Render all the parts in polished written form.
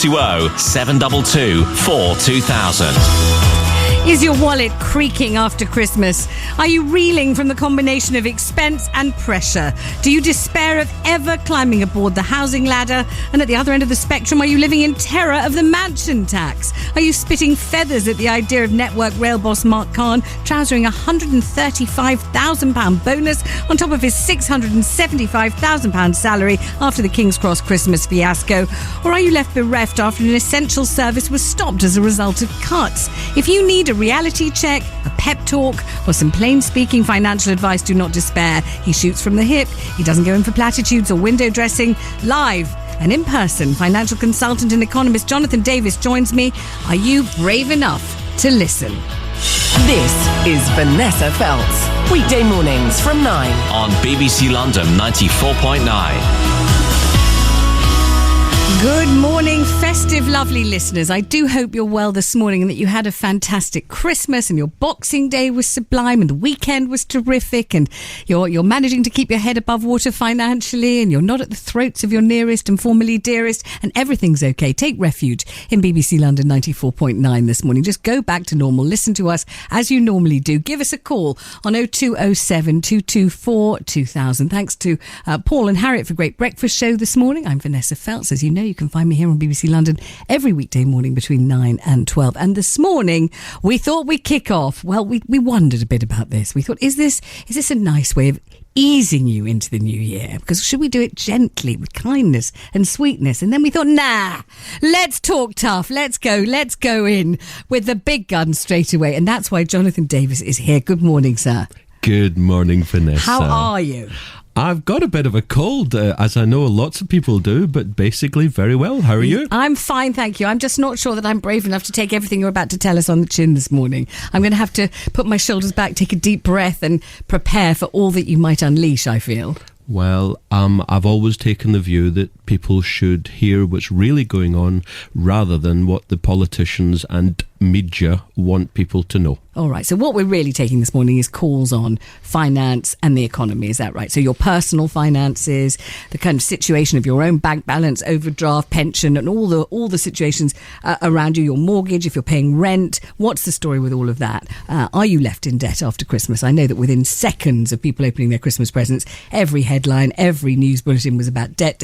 020 722 42000. Is your wallet creaking after Christmas? Are you reeling from the combination of expense and pressure? Do you despair of ever climbing aboard the housing ladder? And at the other end of the spectrum, are you living in terror of the mansion tax? Are you spitting feathers at the idea of Network rail boss Mark Khan trousering a £135,000 bonus on top of his £675,000 salary after the King's Cross Christmas fiasco? Or are you left bereft after an essential service was stopped as a result of cuts? If you need a reality check, a pep talk, or some plain-speaking financial advice, do not despair. He shoots from the hip. He doesn't go in for platitudes or window dressing. Live and in person, financial consultant and economist Jonathan Davis joins me. Are you brave enough to listen? This is Vanessa Feltz. Weekday mornings from 9 on BBC London 94.9. Good morning, festive, lovely listeners. I do hope you're well this morning and that you had a fantastic Christmas and your Boxing Day was sublime and the weekend was terrific and you're managing to keep your head above water financially and you're not at the throats of your nearest and formerly dearest and everything's okay. Take refuge in BBC London 94.9 this morning. Just go back to normal. Listen to us as you normally do. Give us a call on 0207 224 2000. Thanks to Paul and Harriet for a great breakfast show this morning. I'm Vanessa Feltz. As you know, you can find me here on BBC London every weekday morning between 9 and 12. And this morning, we thought we'd kick off. Well, we wondered a bit about this. We thought, is this a nice way of easing you into the new year? Because should we do it gently with kindness and sweetness? And then we thought, nah, let's talk tough. Let's go in with the big guns straight away. And that's why Jonathan Davis is here. Good morning, sir. Good morning, Vanessa. How are you? I've got a bit of a cold, as I know lots of people do, but basically very well. How are you? I'm fine, thank you. I'm just not sure that I'm brave enough to take everything you're about to tell us on the chin this morning. I'm going to have to put my shoulders back, take a deep breath and prepare for all that you might unleash, I feel. Well, I've always taken the view that people should hear what's really going on rather than what the politicians and media want people to know. All right, so what we're really taking this morning is calls on finance and the economy, is that right? So your personal finances, the kind of situation of your own bank balance, overdraft, pension, and all the situations around you, your mortgage, if you're paying rent. What's the story with all of that? Are you left in debt after Christmas? I know that within seconds of people opening their Christmas presents, every headline, every news bulletin was about debt.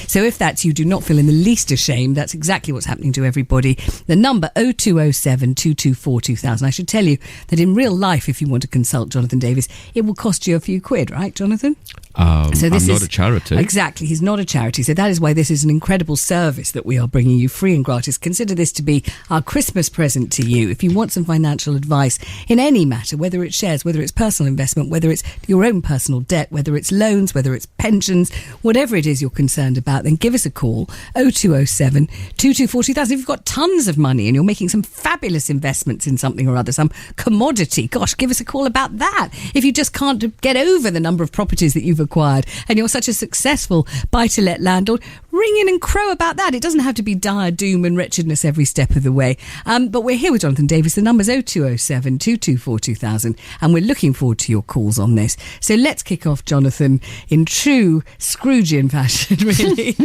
So if that's you, do not feel in the least ashamed. That's exactly what's happening to everybody. The number 0207 224 2000. I should tell you that in real life, if you want to consult Jonathan Davis, it will cost you a few quid, right, Jonathan? So this I'm not a charity. Exactly, he's not a charity. So that is why this is an incredible service that we are bringing you free and gratis. Consider this to be our Christmas present to you. If you want some financial advice in any matter, whether it's shares, whether it's personal investment, whether it's your own personal debt, whether it's loans, whether it's pensions, whatever it is you're concerned about, then give us a call, 0207 224 2000. If you've got tons of money and you're making some fabulous investments in something or other, some commodity, gosh, give us a call about that. If you just can't get over the number of properties that you've acquired and you're such a successful buy-to-let landlord, ring in and crow about that. It doesn't have to be dire doom and wretchedness every step of the way. But we're here with Jonathan Davis. The number's 0207 224 2000 and we're looking forward to your calls on this. So let's kick off, Jonathan, in true Scroogian fashion, really,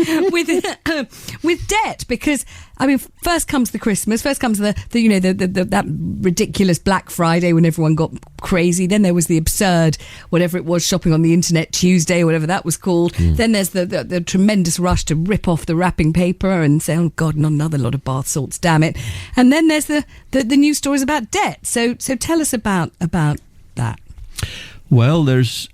with debt, because I mean, first comes the Christmas, first comes the that ridiculous Black Friday when everyone got crazy. Then there was the absurd, whatever it was, shopping on the internet Tuesday, whatever that was called. Then there's the tremendous rush to rip off the wrapping paper and say, oh God, not another lot of bath salts, damn it. And then there's the news stories about debt. So tell us about that. Well, there's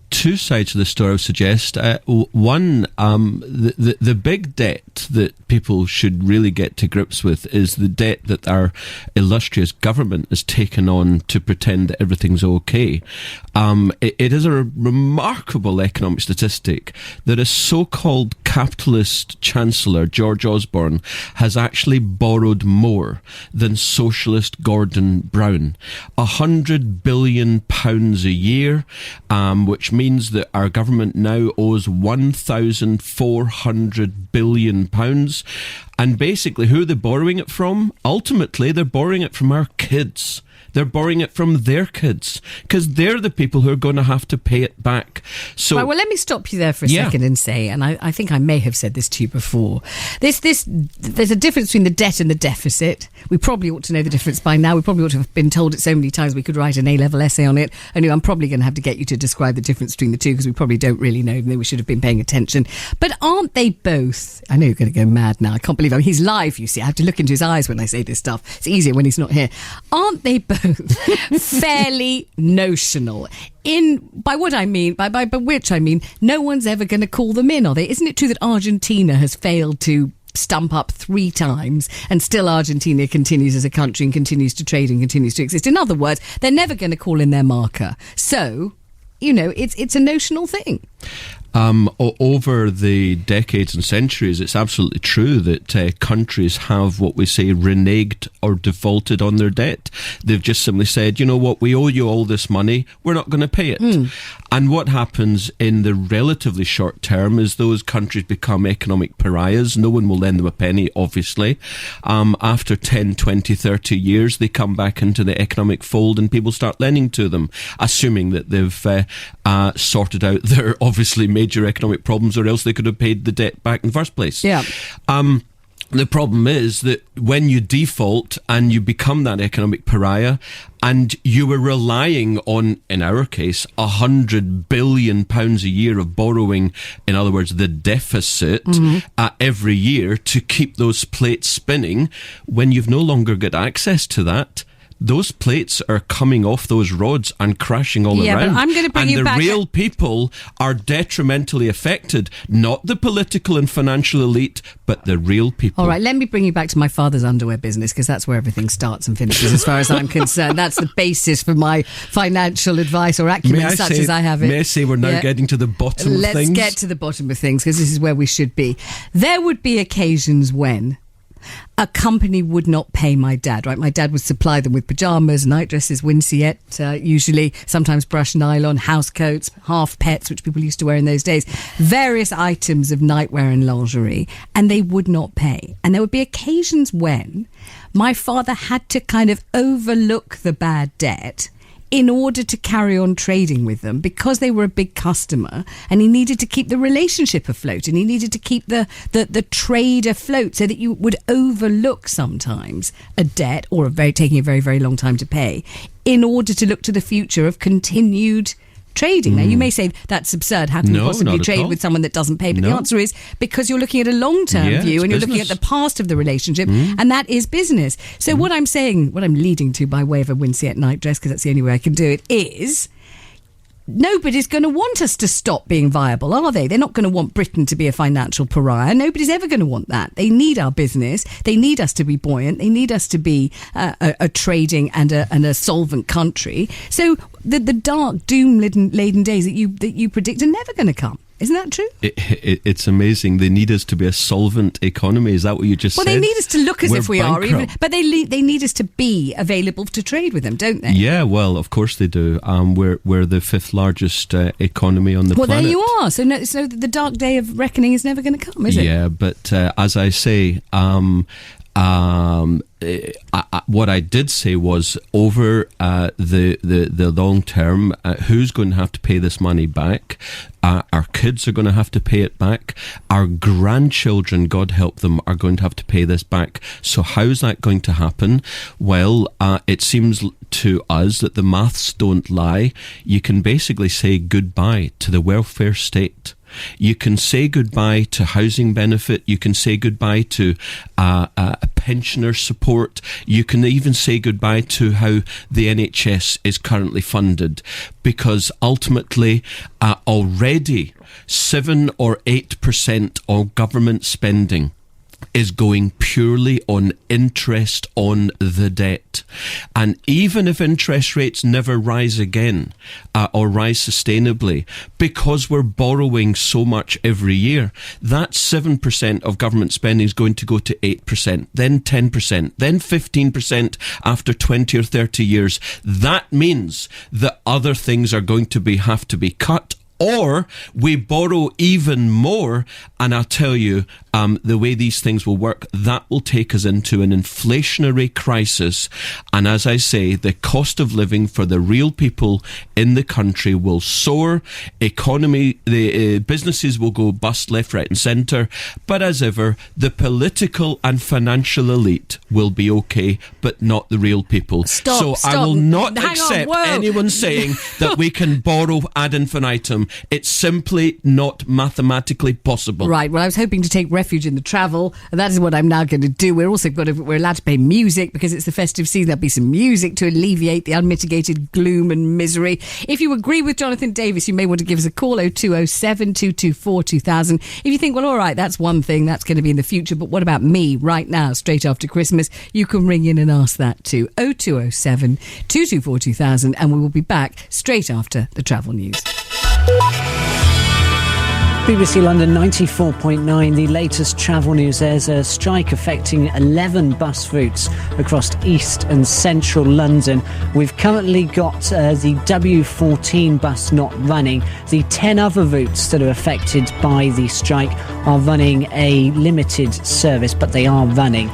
two sides to the story, I would suggest. One, the big debt that people should really get to grips with is the debt that our illustrious government has taken on to pretend that everything's okay. It is a remarkable economic statistic that a so-called capitalist chancellor, George Osborne, has actually borrowed more than socialist Gordon Brown. £100 billion a year, which means that our government now owes £1,400 billion. And basically, who are they borrowing it from? Ultimately, they're borrowing it from our kids. They're borrowing it from their kids because they're the people who are going to have to pay it back. So, right, well, let me stop you there for a second and say, and I think I may have said this to you before, there's a difference between the debt and the deficit. We probably ought to know the difference by now. We probably ought to have been told it so many times we could write an A-level essay on it. Only I'm probably going to have to get you to describe the difference between the two because we probably don't really know. We should have been paying attention. But aren't they both? I know you're going to go mad now. I can't believe he's live, you see. I have to look into his eyes when I say this stuff. It's easier when he's not here. Aren't they both fairly notional? By which I mean, no one's ever going to call them in, are they? Isn't it true that Argentina has failed to stump up 3 times and still Argentina continues as a country and continues to trade and continues to exist? In other words, they're never going to call in their marker. So, it's a notional thing. Over the decades and centuries, it's absolutely true that countries have what we say reneged or defaulted on their debt. They've just simply said, you know what, we owe you all this money, we're not going to pay it. And what happens in the relatively short term is those countries become economic pariahs. No one will lend them a penny, obviously. After 10, 20, 30 years, they come back into the economic fold and people start lending to them, assuming that they've sorted out their obviously major economic problems, or else they could have paid the debt back in the first place. Yeah. The problem is that when you default and you become that economic pariah, and you were relying on, in our case, £100 billion a year of borrowing, in other words, the deficit, every year to keep those plates spinning, when you've no longer got access to that, those plates are coming off those rods and crashing all around. But I'm going to bring you back. And the real people are detrimentally affected, not the political and financial elite, but the real people. All right, let me bring you back to my father's underwear business, because that's where everything starts and finishes, as far as I'm concerned. That's the basis for my financial advice or acumen, such as I have it. May I say we're now getting to the bottom of things? Let's get to the bottom of things, because this is where we should be. There would be occasions when a company would not pay my dad, right? My dad would supply them with pyjamas, night dresses, winceyette, usually, sometimes brushed nylon, house coats, half pets, which people used to wear in those days, various items of nightwear and lingerie, and they would not pay. And there would be occasions when my father had to kind of overlook the bad debt in order to carry on trading with them, because they were a big customer, and he needed to keep the relationship afloat, and he needed to keep the trade afloat, so that you would overlook sometimes a debt or taking a very, very long time to pay, in order to look to the future of continued trading. Now, you may say that's absurd. How can you possibly trade with someone that doesn't pay? But the answer is because you're looking at a long-term view, and you're looking at the past of the relationship, and that is business. So what I'm saying, what I'm leading to by way of a winceyette night dress, because that's the only way I can do it, is nobody's going to want us to stop being viable, are they? They're not going to want Britain to be a financial pariah. Nobody's ever going to want that. They need our business. They need us to be buoyant. They need us to be a trading and a solvent country. So the dark, doom-laden days that you predict are never going to come. Isn't that true? It's amazing. They need us to be a solvent economy. Is that what you just said? Well, they need us to look as if we are, bankrupt. but they need us to be available to trade with them, don't they? Yeah, well, of course they do. We're the 5th largest economy on the planet. Well, there you are. So the dark day of reckoning is never going to come, is it? Yeah, but as I say, what I did say was, over the long term, who's going to have to pay this money back? Our kids are going to have to pay it back. Our grandchildren, God help them, are going to have to pay this back. So how's that going to happen? Well, it seems to us that the maths don't lie. You can basically say goodbye to the welfare state. You can say goodbye to housing benefit. You can say goodbye to pensioner support. You can even say goodbye to how the NHS is currently funded, because ultimately already 7 or 8% of government spending is going purely on interest on the debt. And even if interest rates never rise again, or rise sustainably, because we're borrowing so much every year, that 7% of government spending is going to go to 8%, then 10%, then 15% after 20 or 30 years. That means that other things are going to have to be cut, or we borrow even more, and I'll tell you, the way these things will work, that will take us into an inflationary crisis. And as I say, the cost of living for the real people in the country will soar. The businesses will go bust left, right and centre. But as ever, the political and financial elite will be okay, but not the real people. Stop. I will not Hang on, accept whoa. anyone saying that we can borrow ad infinitum. It's simply not mathematically possible. Right, well, I was hoping to take refuge in the travel, and that is what I'm now going to do. We're allowed to play music because it's the festive season. There'll be some music to alleviate the unmitigated gloom and misery. If you agree with Jonathan Davis, you may want to give us a call, 0207 224 2000. If you think, well, all right, that's one thing, that's going to be in the future, but what about me right now, straight after Christmas? You can ring in and ask that too, 0207 224 2000, and we will be back straight after the travel news. BBC London 94.9, the latest travel news. There's a strike affecting 11 bus routes across east and central London. We've currently got the W14 bus not running. The 10 other routes that are affected by the strike are running a limited service, but they are running.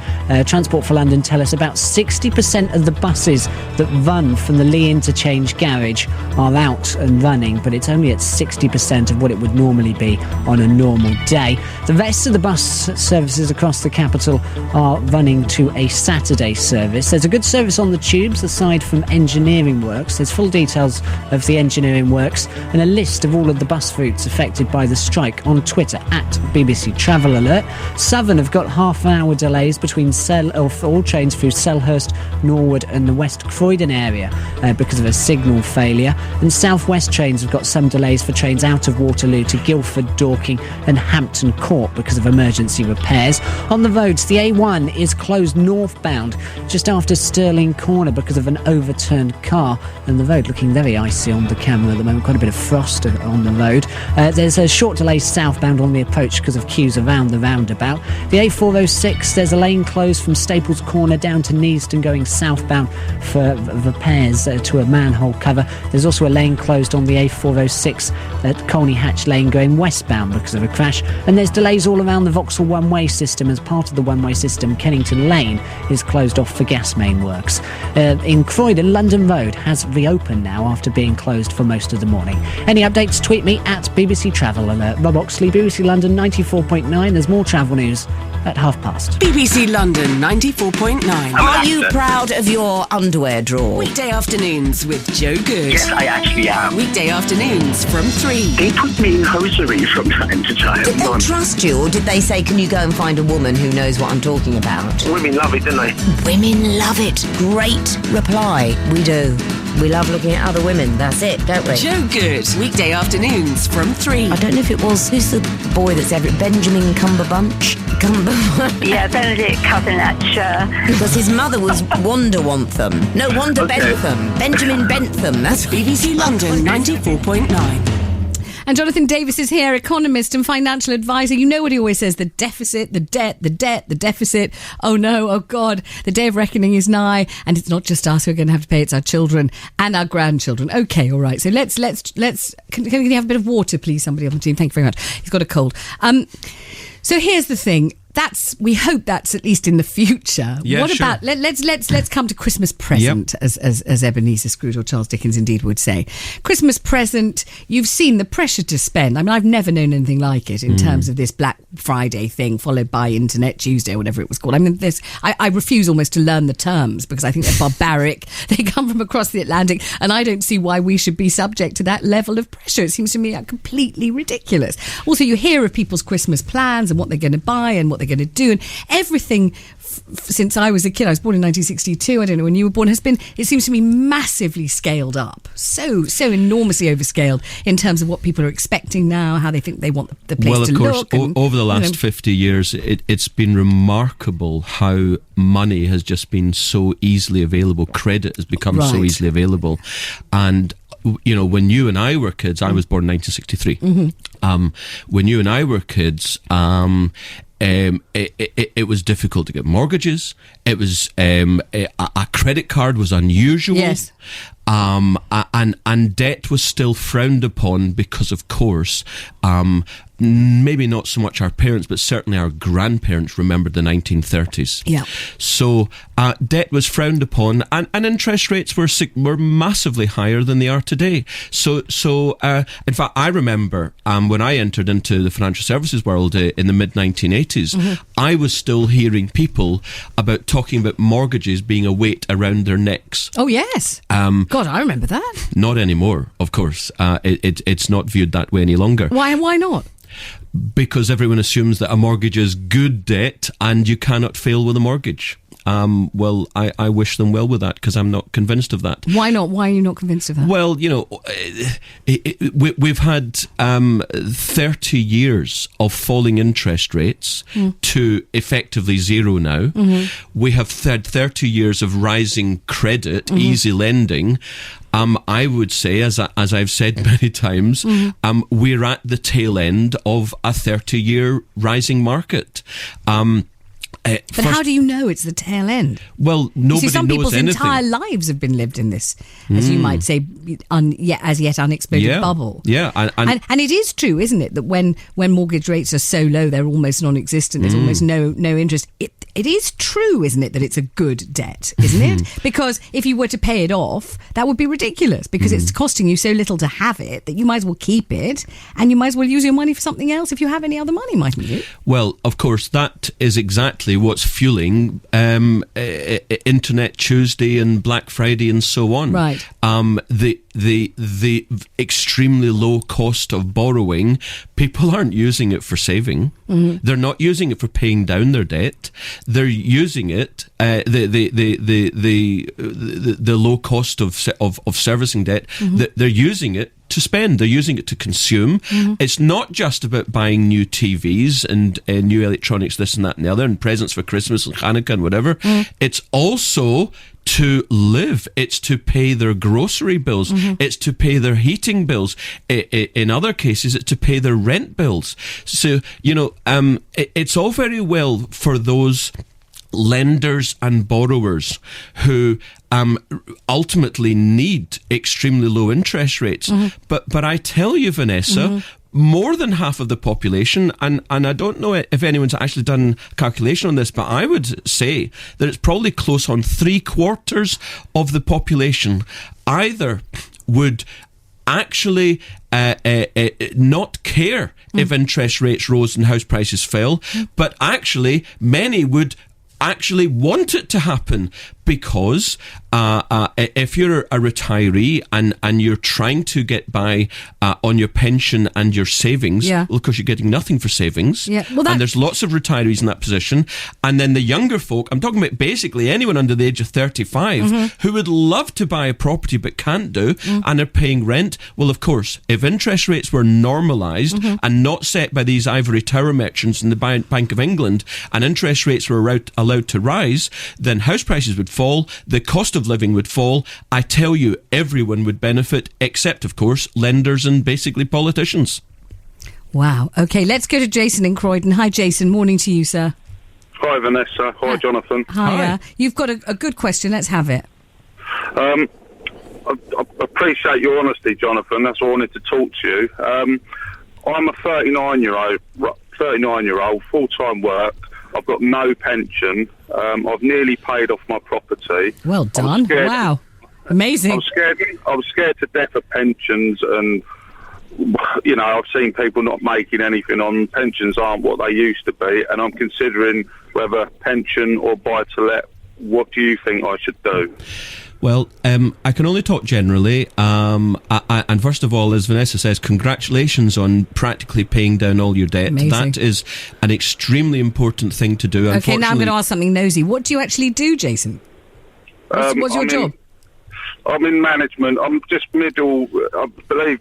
Transport for London tell us about 60% of the buses that run from the Lee Interchange garage are out and running, but it's only at 60% of what it would normally be on a normal day. The rest of the bus services across the capital are running to a Saturday service. There's a good service on the tubes aside from engineering works. There's full details of the engineering works and a list of all of the bus routes affected by the strike on Twitter at BBC Travel Alert. Southern have got half-hour delays between all trains through Selhurst, Norwood and the West Croydon area because of a signal failure. And South West trains have got some delays for trains out of Waterloo to Guildford, Dorking and Hampton Court because of emergency repairs. On the roads, the A1 is closed northbound just after Stirling Corner because of an overturned car, and the road looking very icy on the camera at the moment, quite a bit of frost on the road. There's a short delay southbound on the approach because of queues around the roundabout. The A406, there's a lane closed from Staples Corner down to Neasden going southbound for repairs to a manhole cover. There's also a lane closed on the A406 at Colney Hatch Lane going westbound because of a crash, and there's delays all around the Vauxhall one-way system. As part of the one-way system, Kennington Lane is closed off for gas main works. In Croydon, London Road has reopened now after being closed for most of the morning. Any updates, tweet me at BBC Travel Alert. Rob Oxley, BBC London 94.9. There's more travel news at past. BBC London 94.9. Are you proud of your underwear drawer? Weekday afternoons with Joe Good. Yes, I actually am. Weekday afternoons from 3. They put me in hosiery from time to time. Did they trust you, or did they say, can you go and find a woman who knows what I'm talking about? Women love it, don't they? Women love it. Great reply. We do. We love looking at other women. That's it, don't we? Joe Good. Weekday afternoons from 3. I don't know if it was... Who's the boy that's Benjamin Cumberbunch? Yeah, Benedict Cumberbatch. Because his mother was Wanda Wantham. No, Wanda Bentham. Benjamin Bentham. That's BBC London 94.9. And Jonathan Davis is here, economist and financial advisor. You know what he always says, the deficit, the debt, the deficit. Oh no, oh God, the day of reckoning is nigh. And it's not just us who are going to have to pay, it's our children and our grandchildren. Okay, all right. So let's can you have a bit of water, please, somebody on the team? Thank you very much. He's got a cold. So here's the thing. We hope that's at least in the future. Yeah, what sure. about let's come to Christmas present, Yep. as Ebenezer Scrooge or Charles Dickens indeed would say. Christmas present, you've seen the pressure to spend. I mean, I've never known anything like it in terms of this Black Friday thing followed by Internet Tuesday or whatever it was called. I mean, I refuse almost to learn the terms because I think they're barbaric. They come from across the Atlantic, and I don't see why we should be subject to that level of pressure. It seems to me completely ridiculous. Also, you hear of people's Christmas plans and what they're going to buy and what they're going to do, and everything since I was a kid, I was born in 1962, I don't know when you were born, has been, it seems to me, massively scaled up, so enormously overscaled in terms of what people are expecting now, how they think they want the place to look. Well, of course, over the last 50 years, it's been remarkable how money has just been so easily available. Credit has become so easily available. And you know, when you and I were kids, I was born in 1963. When you and I were kids, it was difficult to get mortgages. It was a credit card was unusual. Yes. And debt was still frowned upon because, of course, maybe not so much our parents, but certainly our grandparents remembered the 1930s. Yeah. So debt was frowned upon, and interest rates were massively higher than they are today. So in fact, I remember when I entered into the financial services world in the mid-1980s, I was still hearing people talking about mortgages being a weight around their necks. Oh, yes. God, I remember that. Not anymore, of course. It's not viewed that way any longer. Why not? Because everyone assumes that a mortgage is good debt and you cannot fail with a mortgage. Well, I wish them well with that, because I'm not convinced of that. Why not? Why are you not convinced of that? Well, we've had 30 years of falling interest rates to effectively zero now. We have had 30 years of rising credit, easy lending. I would say, as I've said many times, we're at the tail end of a 30-year rising market. But how do you know it's the tail end? Well, nobody knows anything. Some people's entire lives have been lived in this, as you might say, as yet unexploded bubble. Yeah, and it is true, isn't it, that when mortgage rates are so low, they're almost non-existent. There's almost no interest. It is true, isn't it, that it's a good debt, isn't it? Because if you were to pay it off, that would be ridiculous, because it's costing you so little to have it that you might as well keep it, and you might as well use your money for something else if you have any other money, mightn't you? Well, of course, that is exactly what's fueling Internet Tuesday and Black Friday and so on. Right. The extremely low cost of borrowing, people aren't using it for saving. They're not using it for paying down their debt. They're using it the low cost of servicing debt. They're using it to spend. They're using it to consume. It's not just about buying new TVs and new electronics, this and that and the other, and presents for Christmas and Hanukkah and whatever. It's also to live. It's to pay their grocery bills. It's to pay their heating bills. In other cases, it's to pay their rent bills. So, it's all very well for those lenders and borrowers who ultimately need extremely low interest rates. But I tell you, Vanessa, more than half of the population, and I don't know if anyone's actually done a calculation on this, but I would say that it's probably close on 3/4 of the population either would actually not care if interest rates rose and house prices fell, but actually many would actually want it to happen, because if you're a retiree and you're trying to get by on your pension and your savings, well, of course you're getting nothing for savings, and there's lots of retirees in that position. And then the younger folk, I'm talking about basically anyone under the age of 35 who would love to buy a property but can't do, and are paying rent. Well, of course, if interest rates were normalised and not set by these ivory tower merchants in the Bank of England, and interest rates were allowed to rise, then house prices would fall, the cost of living would fall. I tell you, everyone would benefit, except, of course, lenders and basically politicians. Wow. Okay, let's go to Jason in Croydon. Hi, Jason. Morning to you, sir. Hi, Vanessa. Hi, Jonathan. Hi. You've got a good question. Let's have it. I appreciate your honesty, Jonathan. That's why I wanted to talk to you. I'm a 39-year-old, full-time work. I've got no pension. I've nearly paid off my property. Well done. Wow. Amazing. I'm scared to death of pensions, and I've seen people not making anything on pensions. Aren't what they used to be, and I'm considering whether pension or buy-to-let. What do you think I should do? Well, I can only talk generally. And first of all, as Vanessa says, congratulations on practically paying down all your debt. Amazing. That is an extremely important thing to do. Okay, now I'm going to ask something nosy. What do you actually do, Jason? What's your job? I'm in management. I'm just believe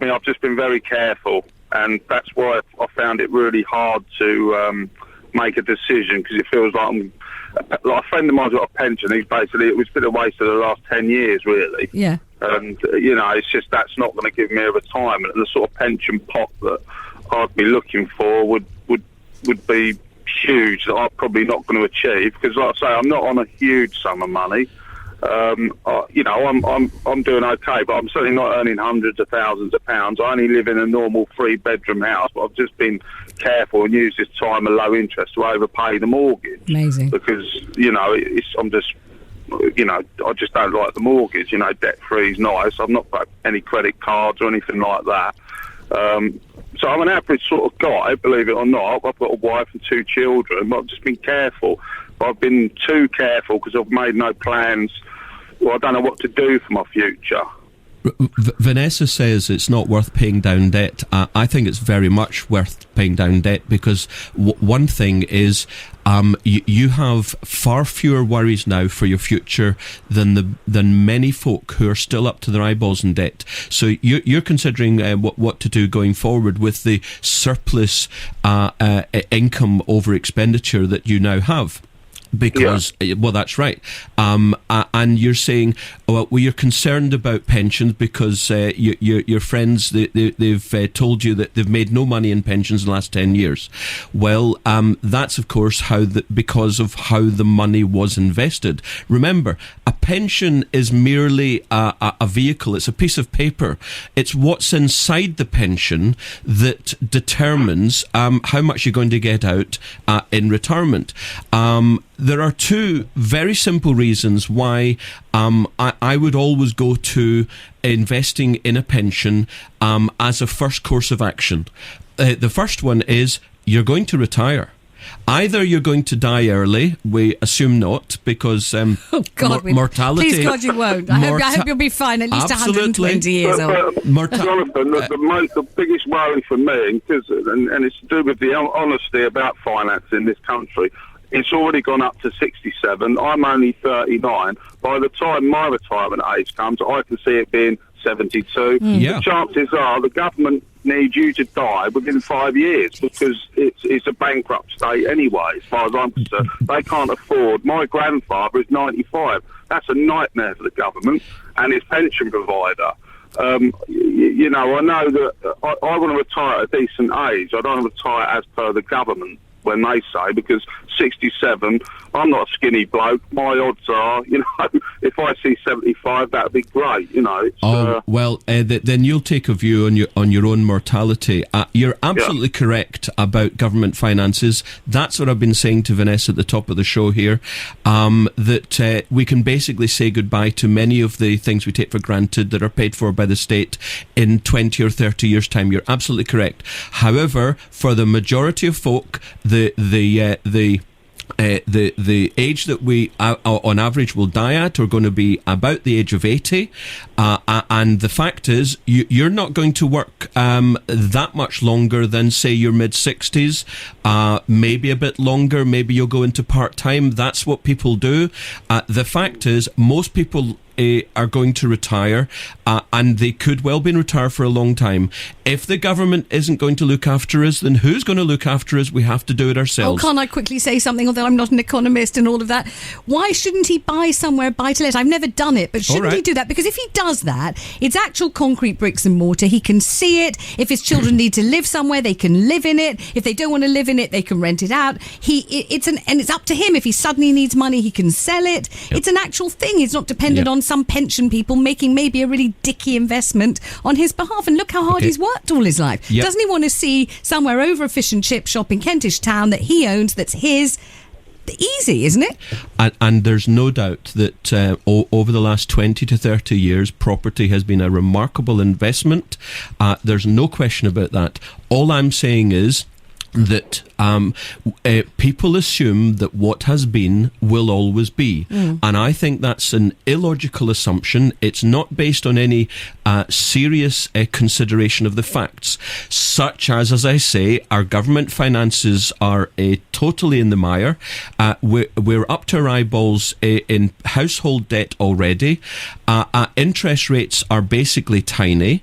me, I've just been very careful. And that's why I found it really hard to make a decision, because it feels like a friend of mine's got a pension. It's been a waste of the last 10 years, really. Yeah. And, it's just that's not going to give me a retirement. And the sort of pension pot that I'd be looking for would be huge that I'm probably not going to achieve, because, like I say, I'm not on a huge sum of money. I'm doing okay, but I'm certainly not earning hundreds of thousands of pounds. I only live in a normal 3-bedroom house, but I've just been careful and used this time of low interest to overpay the mortgage. Amazing. Because, I just don't like the mortgage. Debt-free is nice. I've not got any credit cards or anything like that. So I'm an average sort of guy, believe it or not. I've got a wife and 2 children, but I've just been careful. I've been too careful because I've made no plans. Well, I don't know what to do for my future. Vanessa says it's not worth paying down debt. I think it's very much worth paying down debt, because one thing is you have far fewer worries now for your future than many folk who are still up to their eyeballs in debt. So you're considering what to do going forward with the surplus income over expenditure that you now have. Because, well, that's right. And you're saying, well, you're concerned about pensions because your friends, they've told you that they've made no money in pensions in the last 10 years. Well, that's, of course, because of how the money was invested. Remember, a pension is merely a vehicle. It's a piece of paper. It's what's inside the pension that determines how much you're going to get out in retirement. There are 2 very simple reasons why I would always go to investing in a pension as a first course of action. The first one is you're going to retire. Either you're going to die early, we assume not, because mortality... Please, God, you won't. I hope you'll be fine, at least 120 years old. Jonathan, the biggest worry for me, and it's to do with the honesty about finance in this country, it's already gone up to 67. I'm only 39. By the time my retirement age comes, I can see it being 72. Yeah. The chances are the government needs you to die within 5 years, because it's a bankrupt state anyway, as far as I'm concerned. They can't afford. My grandfather is 95. That's a nightmare for the government and its pension provider. I know that I want to retire at a decent age. I don't want to retire as per the government when they say, because 67, I'm not a skinny bloke. My odds are, if I see 75, that'd be great. Then you'll take a view on your own mortality. You're absolutely correct about government finances. That's what I've been saying to Vanessa at the top of the show here, that we can basically say goodbye to many of the things we take for granted that are paid for by the state in 20 or 30 years' time. You're absolutely correct. However, for the majority of folk, the age that we on average will die at are going to be about the age of 80, and the fact is you're not going to work that much longer than, say, your mid-60s, maybe a bit longer. Maybe you'll go into part-time. That's what people do. The fact is most people are going to retire, and they could well be retired for a long time. If the government isn't going to look after us, then who's going to look after us? We have to do it ourselves. Oh, can't I quickly say something, although I'm not an economist and all of that? Why shouldn't he buy somewhere buy-to-let? I've never done it, but shouldn't he do that? Because if he does that, it's actual concrete bricks and mortar. He can see it. If his children need to live somewhere, they can live in it. If they don't want to live in it, they can rent it out. It's up to him. If he suddenly needs money, he can sell it. Yep. It's an actual thing. He's not dependent on some pension people making maybe a really dicky investment on his behalf. And look how hard he's worked all his life. Yep. Doesn't he want to see somewhere over a fish and chip shop in Kentish Town that he owns, that's his? Easy, isn't it? And there's no doubt that over the last 20 to 30 years, property has been a remarkable investment. There's no question about that. All I'm saying is that people assume that what has been will always be. And I think that's an illogical assumption. It's not based on any serious consideration of the facts, such as I say, our government finances are totally in the mire. We're up to our eyeballs in household debt already. Interest rates are basically tiny.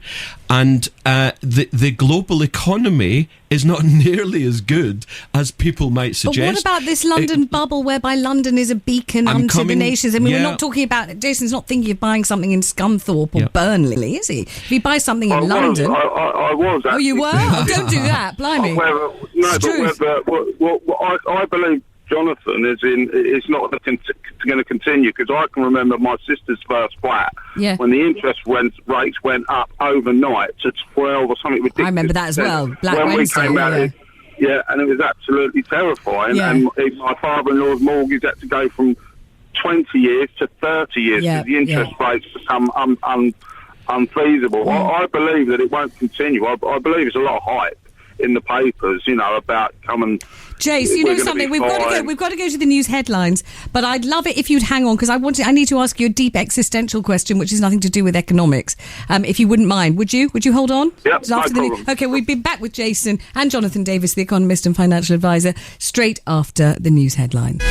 And the global economy is not nearly as good bad as people might suggest. But what about this London bubble whereby London is a beacon unto the nations? I mean, we're not talking about... Jason's not thinking of buying something in Scunthorpe or Burnley, is he? If he buys something in London... I was. Oh, you were? Oh, don't do that, blimey. I believe Jonathan is not going to continue, because I can remember my sister's first flat when the interest rates went up overnight to 12 or something ridiculous. I remember that as well. Black when Wednesday. We came out, and it was absolutely terrifying. Yeah. And my father-in-law's mortgage had to go from 20 years to 30 years because the interest rates become unfeasible. I believe that it won't continue. I believe it's a lot of hype in the papers, about coming. Jace, you know something? We've got to go to the news headlines, but I'd love it if you'd hang on, because I need to ask you a deep existential question, which has nothing to do with economics. If you wouldn't mind, would you? Would you hold on? Yep, no problem. Okay, we'll be back with Jason and Jonathan Davis, the economist and financial advisor, straight after the news headlines.